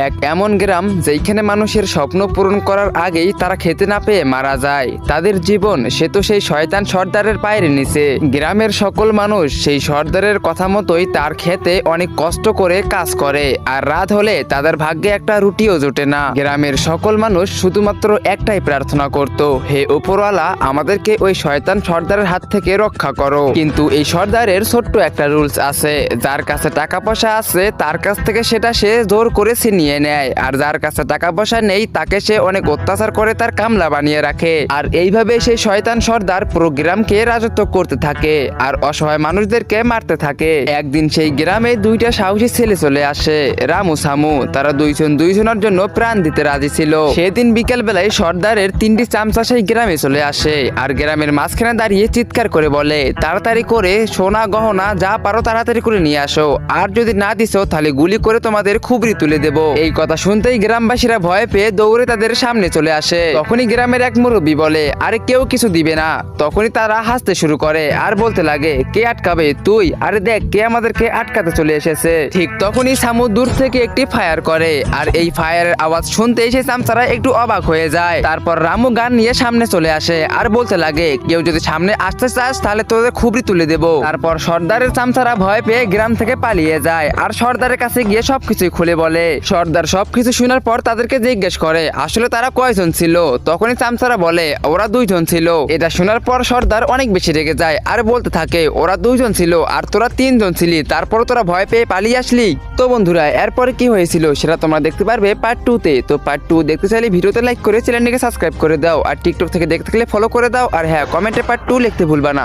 এক এমন গ্রাম যেখানে মানুষের স্বপ্ন পূরণ করার আগেই তারা খেতে না পেয়ে মারা যায়। তাদের জীবন সে তো সেই শয়তান সর্দারের পায়ের নিচে। গ্রামের সকল মানুষ সেই সর্দারের কথা মতোই তার খেতে অনেক কষ্ট করে কাজ করে, আর রাত হলে তাদের ভাগ্যে একটা রুটিও জোটে না। গ্রামের সকল মানুষ শুধুমাত্র একটাই প্রার্থনা করত, হে উপরওয়ালা, আমাদেরকে ওই শয়তান সর্দারের হাত থেকে রক্ষা করো। কিন্তু এই সর্দারের ছোট্ট একটা রুলস আছে, যার কাছে টাকা পয়সা আছে তার কাছ থেকে সেটা সে জোর করে ছিনিয়ে নেয়, আর যার কাছে টাকা পয়সা নেই তাকে সে অনেক অত্যাচার করে তার কামলা বানিয়ে রাখে। আর এইভাবে সেই শয়তান সর্দার পুরো গ্রামকে রাজত্ব করতে থাকে আর অসহায় মানুষদেরকে মারতে থাকে। একদিন সেই গ্রামে দুইটা সাহসী ছেলে চলে আসে, রামু সামু। তারা দুইজনের জন্য প্রাণ দিতে রাজি ছিল। সেদিন বিকেল বেলায় সর্দারের তিনটি চামচা সেই গ্রামে চলে আসে আর গ্রামের মাঝখানে দাঁড়িয়ে চিৎকার করে বলে, তাড়াতাড়ি করে সোনা গহনা যা পারো তাড়াতাড়ি করে নিয়ে আসো, আর যদি না দিছো তাহলে গুলি করে তোমাদের খুবরি তুলে দেব। এই কথা শুনতেই গ্রামবাসীরা ভয় পেয়ে দৌড়ে তাদের সামনে চলে আসে। তখনই গ্রামের এক মুরব্বী বলে, আরে কেউ কিছু দিবে না। তখনই তারা হাসতে শুরু করে আর বলতে লাগে, কে আটকাবে? তুই? আরে দেখ কে আমাদেরকে আটকাতে চলে এসেছে। ঠিক তখনই সামু দূর থেকে একটি ফায়ার করে, আর এই ফায়ারের আওয়াজ শুনতেই সেই চামচারা একটু অবাক হয়ে যায়। তারপর রামু গান নিয়ে সামনে চলে আসে আর বলতে লাগে, কেউ যদি সামনে আসতে চাস তাহলে তোদের খুবরি তুলে দেব। তারপর সর্দারের চামচারা ভয় পেয়ে গ্রাম থেকে পালিয়ে যায় আর সর্দারের কাছে গিয়ে সবকিছুই খুলে বলে। সর্দার সবকিছু শোনার পর তাদেরকে জিজ্ঞেস করে আসলে তারা কয়জন ছিল। তখনই চামচারা বলে ওরা দুইজন ছিল। এটা শোনার পর সর্দার অনেক বেশি রেগে যায় আর বলতে থাকে, ওরা দুইজন ছিল আর তোরা তিনজন ছিলি, তারপর তোরা ভয় পেয়ে পালিয়ে আসলি। তো বন্ধুরা, এরপরে কি হয়েছিল সেটা তোমরা দেখতে পারবে পার্ট 2 তে। তো পার্ট 2 দেখতে চাইলে ভিডিওতে লাইক করে চ্যানেলটিকে সাবস্ক্রাইব করে দাও, আর টিকটক থেকে দেখতে থাকলে ফলো করে দাও, আর হ্যাঁ, কমেন্টে পার্ট 2 লিখতে ভুলবা না।